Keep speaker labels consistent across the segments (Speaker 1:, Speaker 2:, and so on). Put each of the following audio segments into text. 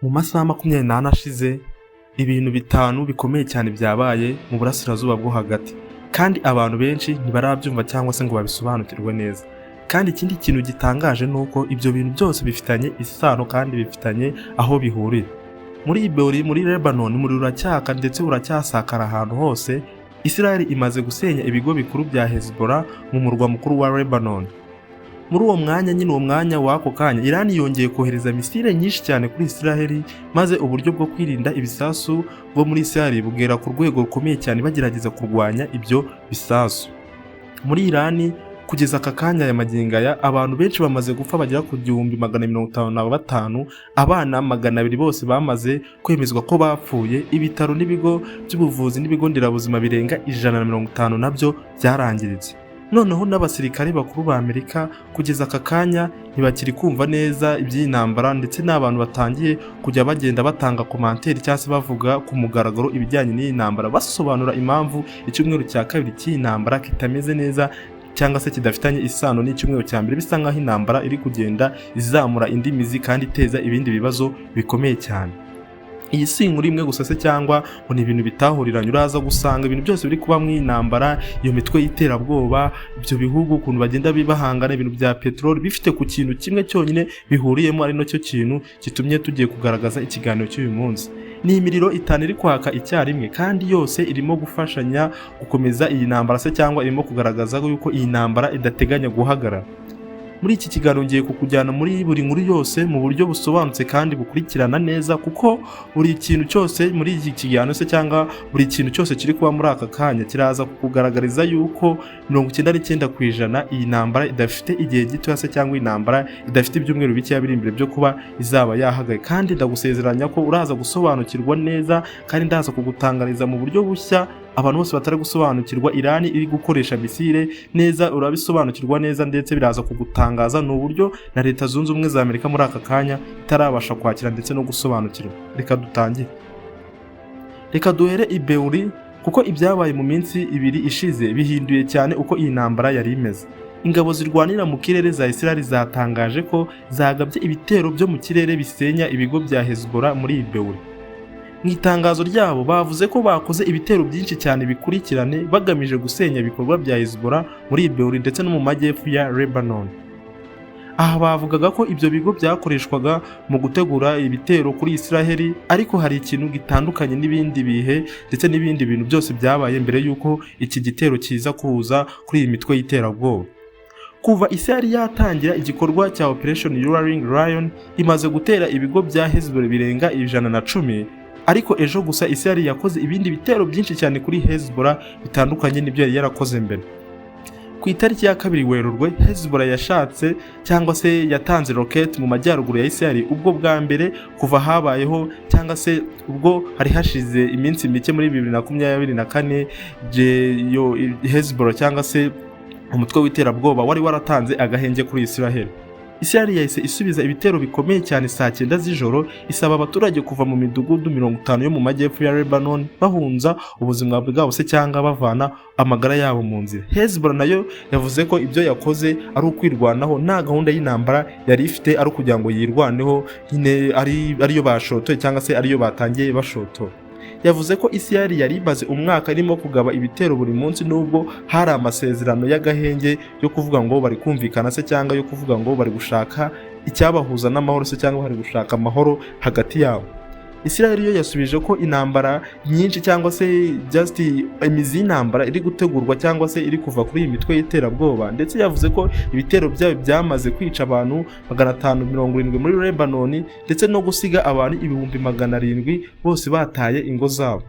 Speaker 1: Mu masaha 24 ashize ibintu bitanu bikomeye cyane byabaye mu burasirazuba bwo hagati, kandi abantu benshi ntibarabyumva cyangwa se ngo babisobanukirwe neza. Kandi ikindi kintu gitangaje nuko ibyo bintu byose bifitanye isano kandi bifitanye aho bihurira. Muri Iberi, muri Lebanon, umuriro uracyaka ndetse uracyasakara ahantu hose. Israel imaze gusenya ibigo bikuru bya Hezbollah mu murwa mukuru wa Lebanon. Muri uwo mwanya nyine uwo mwanya wako kanya Iran yongeye kohereza misile nyinshi cyane kuri Israel, maze uburyo bwo kwirinda ibisasu bwo muri Israel bugera ku rwego rukomeye cyane bagerageza kurwanya ibyo bisasu. Muri Iran kugeza aka kanya ya magingaya abantu benshi bamaze gupfa bagera ku 155, abana 200 bose bamaze kwemezwa ko bapfuye. Ibitaro n'ibigo by'ubuvuzi n'ibigo nderabuzima birenga 150 nabyo byarangiritse. Noneho n'abasirikare bakuru ba Amerika kugeza aka kanya ntibakiri kumva neza iby'intambara, ndetse n'abantu batangiye kujya bagenda batanga komanteri cyangwa se bavuga ku mugaragaro ibijyanye n'iyi ntambara, basobanura impamvu icyumweru cya kabiri cy'iyi ntambara kitameze neza cyangwa se kidafitanye isano n'icyumweru cya mbere, bisa nkaho intambara iri kugenda izamura indi mizi kandi iteza ibindi bibazo bikomeye cyane. Iyi si inkuru imwe gusa se cyangwa ngo ni ibintu bitahuriranye, uraza gusanga ibintu byose biri kuba mu intambara, iyo mitwe y'iterabwoba, ibyo bihugu ukuntu bagenda bibahangana, ibintu bya peteroli bifite ku kintu kimwe cyonyine bihuriyemo, ari nacyo kintu gitumye tugiye kugaragaza ikiganiro cy'uyu munsi. Ni imiriro 5 iri kwaka icyarimwe kandi yose irimo gufashanya gukomeza iyi ntambara se cyangwa irimo kugaragaza yuko iyi ntambara idateganya guhagarara. Muri iki kiganiro ngiye kukujyana muri buri nkuru yose mu buryo busobanutse kandi bukurikirana neza, kuko buri kintu cyose muri iki kiganiro se cyangwa buri kintu cyose kiri kuba muri aka kanya kiraza kukugaragariza yuko 99% iyi ntambara idafite igihe gito se cyangwa intambara idafite ibyumweru bike biri imbere byo kuba izaba yahagaye. Kandi ndagusezeranya ko uraza gusobanukirwa neza kandi ndaza kugutangariza mu buryo bushya abantu bose batari gusobanukirwa. Iran iri gukoresha misile neza, urabisobanukirwa neza, ndetse biraza kugutangaza n'uburyo na Leta Zunze Ubumwe za Amerika muri aka kanya itarabasha kwakira ndetse no gusobanukirwa. Reka dutangire. Reka duhere Iberi, kuko ibyabaye mu minsi 2 ishize bihinduye cyane uko iyi ntambara yari imeze. Ingabo zirwanira mu kirere za Israel zatangaje ko zagabye ibitero byo mu kirere bisenya ibigo bya Hezbollah muri Iberi. Mu itangazo ryabo bavuze ko bakoze ibitero byinshi cyane bikurikirane bagamije gusenya ibikorwa bya Hezbollah muri Iberi ndetse no mu majyepfo ya Lebanon. Aha bavugaga ko ibyo bigo byakoreshwaga mu gutegura ibitero kuri Israel, ariko hari ikintu gitandukanye n'ibindi bihe ndetse n'ibindi bintu byose byabaye mbere yuko iki gitero kiza kuza kuri iyi mitwe y'iterabwoba. Kuva Israel yatangira igikorwa cya Operation Roaring Lion imaze gutera ibigo bya Hezbollah birenga 110, ariko ejo gusa Israel yakoze ibindi bitero byinshi cyane kuri Hezbollah bitandukanye n'ibyo yari yarakoze mbere. Ku itariki ya 2 Werurwe, Hezbollah yashatse cyangwa se yatanze rocket mu majyaruguru ya Israel ubwo bwa mbere kuva habayeho, cyangwa se ubwo hari hashize iminsi mike muri 2024 yo Hezbollah cyangwa se umutwe w'iterabwoba wari waratanze agahenge kuri Israel. Israel yahise isubiza ibitero bikomeye cyane saa 9 z'ijoro, isaba abaturage kuva mu midugudu 50 yo mu majyepfo ya Lebanon bahunza ubuzima bwabo se cyangwa bavana amagara yabo mu nzira. Hezbollah nayo yavuze ko ibyo yakoze ari ukwirwanaho, nta gahunda y'intambara yari ifite, ari kugira ngo yirwaneho nyine ariyo bashotoye cyangwa se ariyo batangiye bashotora. Yavuze ko Israel yari imaze umwaka irimo kugaba ibitero buri munsi, nubwo hari amasezerano y'agahenge yo kuvuga ngo bari kumvikana se cyangwa yo kuvuga ngo bari gushaka icyabahuza n'amahoro se cyangwa bari gushaka amahoro hagati yabo. Israel yo yasubije ko intambara nyinshi cyangwa se just imizi y'intambara iri gutegurwa cyangwa se iri kuva kuri iyi mitwe y'iterabwoba, ndetse yavuze ko ibitero byabo byamaze kwica abantu 570 muri Lebanon ndetse no gusiga abantu 700 bose bataye ingo zabo.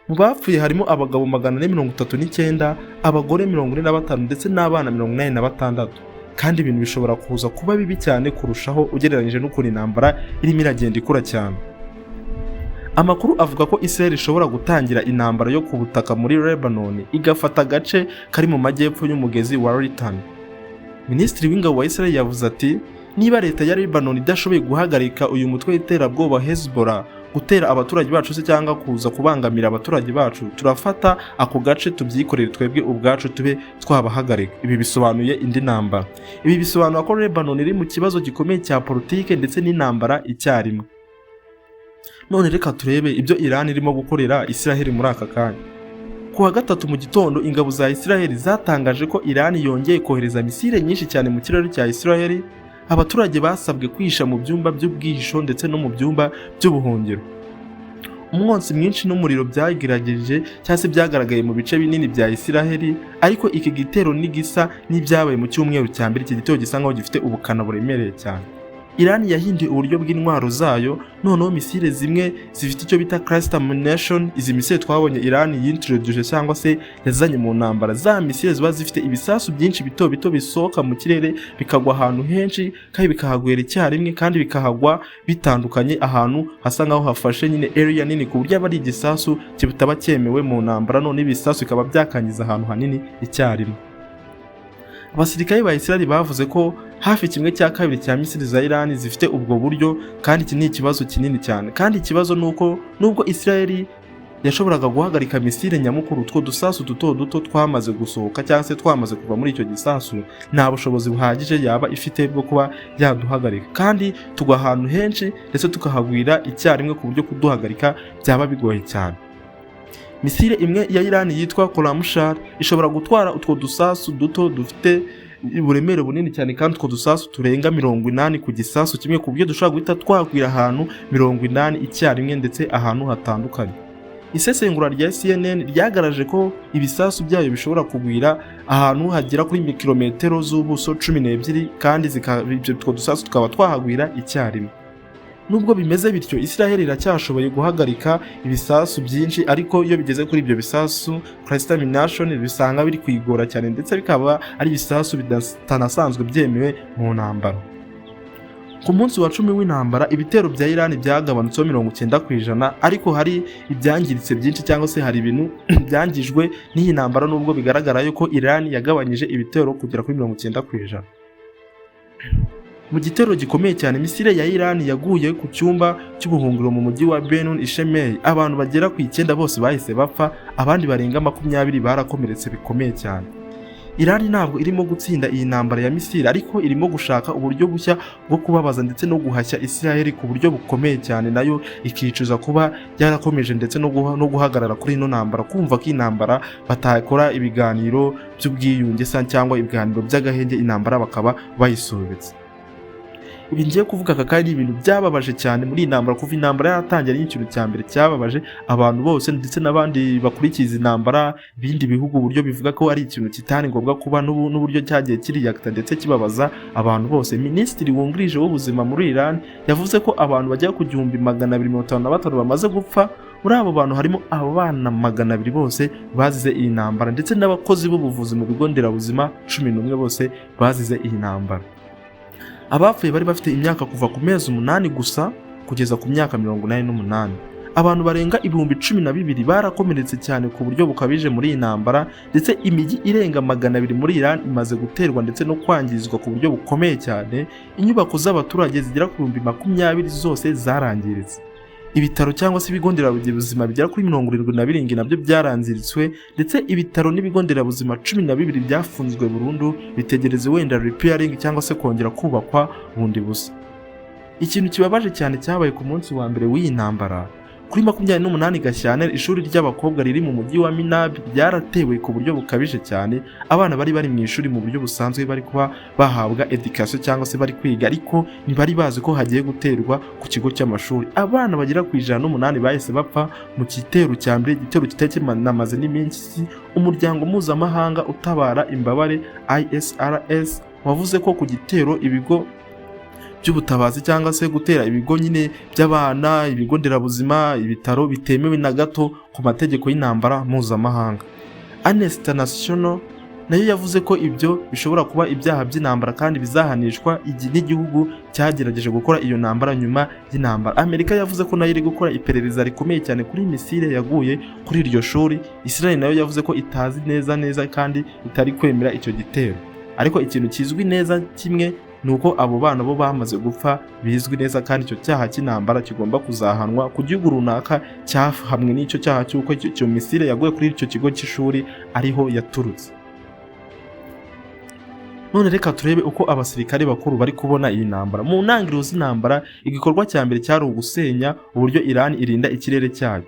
Speaker 1: Mu bapfuye harimo abagabo 439, abagore 45 ndetse n'abana 86. Kandi ibintu bishobora kuza kuba bibi cyane kurushaho ugereranyije n'ukuntu intambara irimo iragenda ikura cyane. Amakuru avuga ko Israel ishobora gutangira intambara yo ku butaka muri Lebanon igafata agace kari mu majyepfo y'umugezi wa Litani. Minisitiri w'ingabo wa Israel yavuze ati, niba leta ya Lebanon idashoboye guhagarika uyu mutwe w'iterabwoba Hezbollah gutera abaturage bacu se cyangwa kuza kubangamira abaturage bacu, turafata ako gace tubyikorera twebwe ubwacu tube twabahagarika. Ibi bisobanuye indi ntambara. Ibi bisobanura ko Lebanon iri mu kibazo gikomeye cya politike ndetse n'intambara icyarimwe. None reka turebe ibyo Iran irimo gukorera Israel muri aka kanya. Ku wa gatatu mu gitondo ingabo za Israel zatangaje ko Iran yongeye kohereza misile nyinshi cyane mu kirere cya Israel. Abaturage basabwe kwisha mu byumba by'ubwihisho ndetse no mu byumba by'ubuhungiro. Umwotsi mwinshi n'umuriro byagerageje cyangwa se byagaragaye mu bice binini bya Israel, ariko iki gitero n'igisa n'ibyabaye mu cyumweru cya mbere. Iki gitero gisa nkaho gifite ubukana buremereye cyane. Iran yahinduye uburyo bw'intwaro zayo, noneho misile zimwe zifite icyo bita cluster munition. Izi misile twabonye Iran yintroduce cyangwa se yazanye mu ntambara. Za misile ziba zifite ibisasu byinshi bito bito bisohoka mu kirere bikagwa ahantu henshi kandi bikahagwera icyarimwe kandi bikahagwa bitandukanye ahantu hasa nkaho hafashe nyine area nini, ku buryo aba ari igisasu kitaba cyemewe mu ntambara, none ibisasu bikaba byakangiza ahantu hanini icyarimwe. Abasirikare ba Israel bavuze ko hafi 1/2 cya misile za Iran zifite ubwo buryo, kandi iki ni ikibazo kinini cyane. Kandi ikibazo nuko nubwo Israel yashoboraga guhagarika misile nyamukuru, utwo dusasu duto duto twamaze gusohoka cyangwa se twamaze kuva muri icyo gisasu, nta bushobozi buhagije yaba ifite bwo kuba yaduhagarika, kandi tugwa ahantu henshi ndetse tukahagwira icyarimwe ku buryo kuduhagarika byaba bigoye cyane. Misile imwe ya Iran yitwa kurasa ishobora gutwara utwo dusasu duto dufite uburemere bunini cyane, kandi utwo dusasu turenga 80 ku gisasu kimwe, ku buryo dushobora guhita twagwira ahantu 80 icyarimwe ndetse ahantu hatandukanye. Isesengura rya CNN ryagaraje ko ibisasu byayo bishobora kugwira ahantu hagera kuri kilometero z'ubuso 12, kandi utwo dusasu tukaba twahagwira icyarimwe. Nubwo bimeze bityo, Israel iracyashoboye guhagarika ibisasu byinshi, ariko iyo bigeze kuri ibyo bisasu cluster munition bisanga biri kwigora cyane, ndetse bikaba ari ibisasu bitanasanzwe byemewe mu ntambara. Ku munsi wa 10 w'intambara ibitero bya Iran byagabanutseho 90%, ariko hari ibyangiritse byinshi cyangwa se hari ibintu byangijwe n'iyi ntambara, nubwo bigaragara yuko Iran yagabanyije ibitero kugera kuri 90%. Mu gitero gikomeye cyane, misile ya Iran yaguye ku cyumba cy'ubuhungiro mu mujyi wa Benun Ishemei. Abantu bagera ku 9 bose bahise bapfa, abandi barenga 20 barakomeretse bikomeye cyane. Iran ntabwo irimo gutsinda iyi ntambara ya misile, ariko irimo gushaka uburyo bushya bwo kubabaza ndetse no guhashya Israel ku buryo bukomeye cyane, nayo ikicuza kuba yarakomeje ndetse no guhagarara kuri ino ntambara, kumva ko intambara batakora ibiganiro by'ubwiyunge cyangwa ibiganiro by'agahenge, intambara bakaba bayisubitse. Ibi ngiye kuvuga aka kandi ibintu byababaje cyane muri intambara. Kuva intambara yatangira n'ikintu cya mbere cyababaje abantu bose ndetse n'abandi bakurikiza intambara, ibindi bihugu uburyo bivuga ko ari ikintu kitari ngombwa kuba, n'uburyo cyagiye kiriyakita ndetse kibabaza abantu bose. Minisitiri wungirije w'ubuzima muri Iran yavuze ko abantu bajya ku 255 bamaze gupfa. Muri abo bantu harimo abana 200 bose bazize iyi ntambara, ndetse n'abakozi b'ubuvuzi mu bigo nderabuzima 11 bose bazize iyi ntambara. Abapfuye bari bafite imyaka kuva ku mezi 8 gusa kugeza ku myaka 88. Abantu barenga 12,000 barakomeretse cyane ku buryo bukabije muri iyi ntambara, ndetse imijyi irenga 200 muri Iran imaze guterwa ndetse no kwangizwa ku buryo bukomeye cyane. Inyubako z'abaturage zigera ku 20,000 zose zarangiritse. Ibitaro cyangwa se ibigo nderabuzima bigera kuri 77 nabyo byaranziritswe, ndetse ibitaro n'ibigo nderabuzima 12 byafunzwe burundu, bitegereze wenda repairing cyangwa se kongera kubakwa bundi busa. Ikintu kibabaje cyane cyabaye ku munsi wa mbere w'iyi ntambara. Kuri 28 Gashyantare ishuri ry'abakobwa riri mu mujyi wa Minab ryaratewe ku buryo bukabije cyane. Abana bari mu ishuri mu buryo busanzwe bari kuba bahabwa education cyangwa se bari kwiga, ariko ntibari bazi ko hagiye guterwa ku kigo cy'amashuri. Abana bagera ku 108 bahise bapfa mu gitero cya mbere, igitero kitakimanaze n'iminsi. Umuryango mpuzamahanga utabara imbabare ISRS wavuze ko ku gitero ibigo by'ubutabazi cyangwa se gutera ibigo nyine by'abana, ibigo nderabuzima, ibitaro bitemewe na gato ku mategeko y'intambara mpuzamahanga. Amnesty International nayo yavuze ko ibyo bishobora kuba ibyaha by'intambara kandi bizahanishwa n'igihugu cyagerageje gukora iyo ntambara nyuma y'intambara. Amerika yavuze ko nayo iri gukora iperereza rikomeye cyane kuri misile yaguye kuri iryo shuri. Israel nayo yavuze ko itazi neza kandi itari kwemera icyo gitero, ariko ikintu kizwi neza kimwe nuko abo bana bo bamaze gupfa bizwi neza, kandi icyo cyaha cy'intambara kigomba kuzahanwa ku gihugu runaka cyahamwe n'icyo cyaha cy'uko icyo misile yaguye kuri icyo kigo cy'ishuri ariho yaturutse. None reka turebe uko abasirikare bakuru bari kubona iyi ntambara. Mu ntangiriro z'intambara, igikorwa cya mbere cyari ugusenya uburyo Iran irinda ikirere cyayo.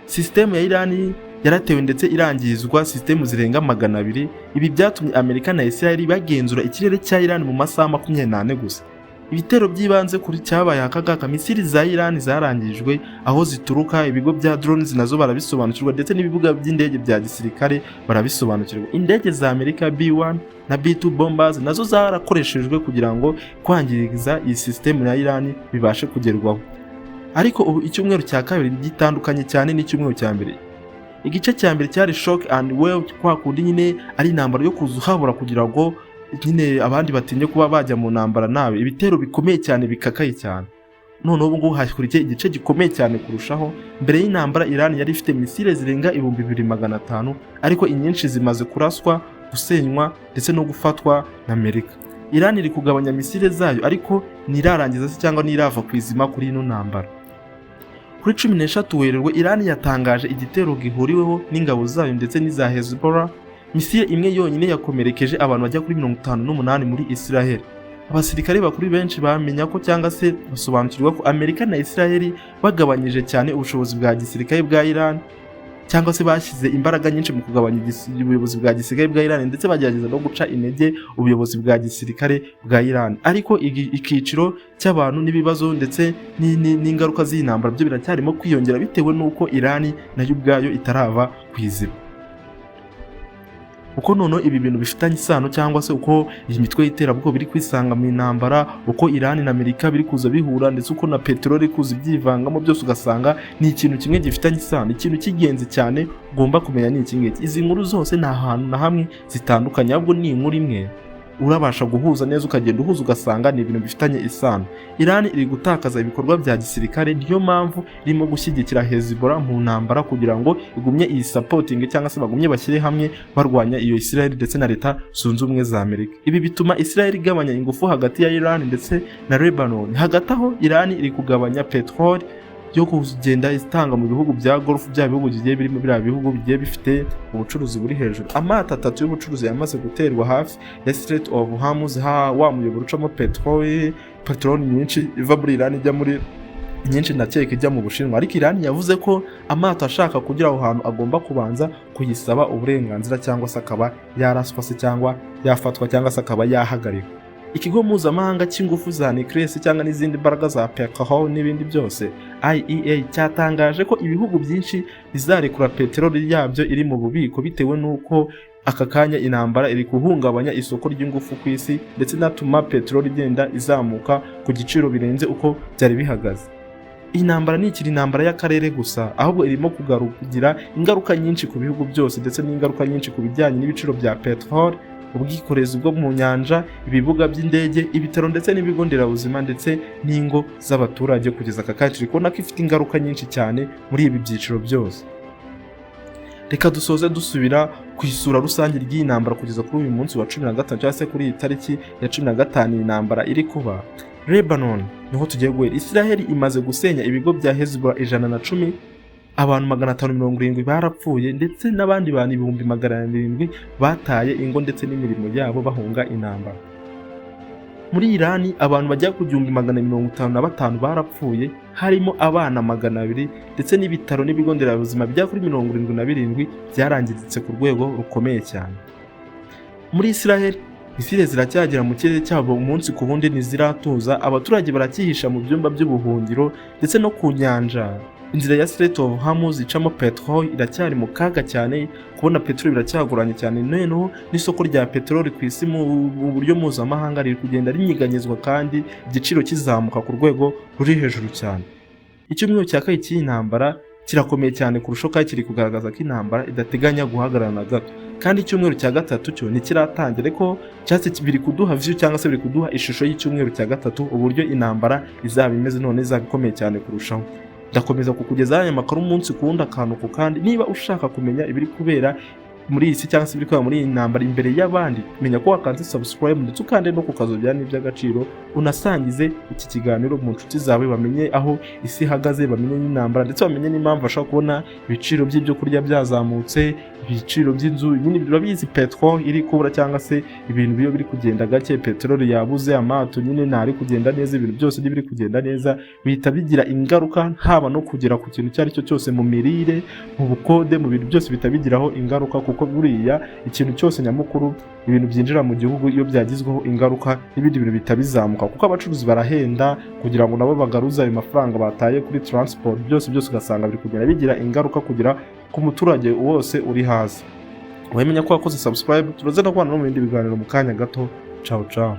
Speaker 1: Sisitemu ya Iran yaratewe ndetse irangizwa sisitemu zirenga 200. Ibi byatumye Amerika na Israel bagenzura ikirere cya Iran mu masaha 24 gusa. Ibitero by'ibanze kuri cyabaye akagaka, misiri za Iran zarangijwe aho zituruka, ibigo bya drones nazo barabisobanukirwa ndetse n'ibibuga by'indege bya gisirikare barabisobanukirwa. Indege za Amerika B1 na B2 bombers nazo zarakoreshejwe kugira ngo kwangiriza iyi sisitemu ya Iran bibashe kugerwaho. Ariko ubu icyumweru cya kabiri gitandukanye cyane n'icyumweru cya mbere. Igice cya mbere cyari shock and well, kwa kundi nyine ari intambara yo kuzuhabura kugira ngo nyine abandi batinye kuba bajya mu ntambara nawe. Ibitero bikomeye cyane bikakaye cyane. None ubu ngubu hakurikiye igice gikomeye cyane kurushaho. Mbere y'intambara Iran yari ifite misile zirenga 2500, ariko inyinshi zimaze kuraswa, gusenywa ndetse no gufatwa na Amerika. Iran iri kugabanya misile zayo, ariko nirarangiza se cyangwa nirava kwizima kuri ino ntambara. Kuri 13 Werurwe Iran yatangaje igitero gihuriweho n'ingabo zayo ndetse n'iza Hezbollah. Misile imwe yonyine yakomerekeje abantu bajya kuri 58 muri Israel. Abasirikare bakuru benshi bamenya ko cyangwa se basobanukirwa ko Amerika na Israel bagabanyije cyane ubushobozi bwa gisirikare bwa Iran, cyangwa se bashyize imbaraga nyinshi mu kugabanya ubuyobozi bwa gisirikare bwa Iran ndetse bagerageza no guca intege ubuyobozi bwa gisirikare bwa Iran. Ariko ikiciro cy'abantu n'ibibazo ndetse n'ingaruka z'intambara byo biracyarimo kwiyongera bitewe n'uko Iran nayo ubwayo itarava kwizima. Uko nono ibi bintu bifitanye isano cyangwa se uko iyi mitwe y'iterabwoba biri kwisanga mu intambara, uko Iran na Amerika biri kuza bihura ndetse uko na peteroli kuza ibyivangamo, byose ugasanga ni ikintu kimwe gifitanye isano. Ikintu cy'ingenzi cyane ugomba kumenya ni iki ngiki. Izi nkuru zose nta hantu na hamwe zitandukanye, ahubwo ni inkuru imwe urabasha guhuza neza, ukagenda uhuza ugasanga ni ibintu bifitanye isano. Iran iri gutakaza ibikorwa bya gisirikare, niyo mpamvu irimo gushyigikira Hezbollah mu ntambara kugira ngo igumye iyi supporting cyangwa se bagumye bashyire hamwe barwanya iyo Israel ndetse na leta zunze ubumwe za Amerika. Ibi bituma Israel igabanya ingufu hagati ya Iran ndetse na Lebanon. Hagati aho Iran iri kugabanya petrol yo kugenda itanga mu bihugu bya Gulf, bya bihugu bigiye birimo bya bihugu bigiye bifite ubucuruzi buri hejuru. Amato 3 y'ubucuruzi yamaze guterwa hafi ya Strait of Hormuz, wa muyoboro ucamo petrol nyinshi iva muri Iran ijya muri nyinshi ndakeka ijya mu Bushinwa. Ariko Iran yavuze ko amato ashaka kugira aho hantu agomba kubanza kuyisaba uburenganzira, cyangwa se akaba yaraswa se cyangwa yafatwa cyangwa se akaba yahagarikwa. Ikigo mpuzamahanga cy'ingufu za nuclear cyangwa n'izindi mbaraga za petrol n'ibindi byose IEA cyatangaje ko ibihugu byinshi bizarekura peteroli yabyo iri mu bubiko bitewe n'uko aka kanya intambara iri kuhungabanya isoko ry'ingufu ku isi ndetse natuma peteroli igenda izamuka ku giciro birenze uko byari bihagaze. Iyi ntambara ni ikiri intambara y'akarere gusa, ahubwo irimo kugira ingaruka nyinshi ku bihugu byose ndetse n'ingaruka nyinshi ku bijyanye n'ibiciro bya petrol, ubwikorezi bwo mu nyanja, ibibuga by'indege, ibitaro ndetse n'ibigo nderabuzima ndetse n'ingo z'abaturage. Kugeza aka kanya turi kubona ko ifite ingaruka nyinshi cyane muri ibi byiciro byose. Reka dusoze dusubira ku isura rusange ry'iyi ntambara kugeza kuri uyu munsi wa 15 cyangwa se kuri iyi tariki ya 15 iyi ntambara iri kuba. Lebanon niho tugiye guhera. Israel imaze gusenya ibigo bya Hezbollah 110, abantu 570 barapfuye ndetse n'abandi bantu 700 bataye ingo ndetse n'imirimo yabo bahunga intambara. Muri Iran abantu bajya ku 155 barapfuye, harimo abana 200 ndetse n'ibitaro n'ibigo nderabuzima bya kuri 77 byarangiritse ku rwego rukomeye cyane. Muri Israel misile ziracyagera mu kirere cyabo umunsi ku wundi ntiziratuza, abaturage baracyihisha mu byumba by'ubuhungiro ndetse no ku nyanja. Inzira ya Strait of Hormuz icamo petrol iracyari mu kaga cyane, kubona petrol biracyagoranye cyane. Noneho n'isoko rya petrol ku isi mu buryo mpuzamahanga riri kugenda rinyiganyezwa kandi igiciro kizamuka ku rwego ruri hejuru cyane. Icyumweru cya kabiri cy'iyi ntambara kirakomeye cyane kurusha kandi kiri kugaragaza ko intambara idateganya guhagarara na gato. Kandi icyumweru cya gatatu cyo ntikiratangira, ko cyase biri kuduha view cyangwa se biri kuduha ishusho y'icyumweru cya gatatu uburyo intambara izaba imeze, none izaba ikomeye cyane kurushaho. Ndakomeza kukugeza aya makuru umunsi ku wundi akantu ku kandi. Niba ushaka kumenya ibiri kubera muri isi cyangwa se ibiri kubera muri iyi ntambara imbere y'abandi, menya ko wakanze subscribe ndetse ukande no kukazogera n'iby'agaciro, unasangize iki kiganiro mu nshuti zawe bamenye aho isi ihagaze, bamenye n'intambara ndetse bamenye n'impamvu bashaka kubona ibiciro by'ibyo kurya byazamutse, ibiciro by'inzu nyine birabizi, petrol iri kubura cyangwa se ibintu biyo biri kugenda gake, petrol yabuze, amato nyine ntari kugenda neza, ibintu byose ntibiri kugenda neza, bihita bigira ingaruka haba no kugera ku kintu cyari cyo cyose, mu mirire, mu bukode, mu bintu byose bitabigiraho ingaruka, kuko buriya ikintu cyose nyamukuru, ibintu byinjira mu gihugu iyo byagizweho ingaruka n'ibindi bintu bitabizamuka, kuko abacuruzi barahenda kugira ngo nabo bagaruze ayo mafaranga bataye kuri transport, byose ugasanga biri kugenda bigira ingaruka kugira ku muturage wose uri hasi. Wamenya ko wakoze subscribe, turoze no kubana no mu bindi biganiro mu kanya gato. Ciao ciao.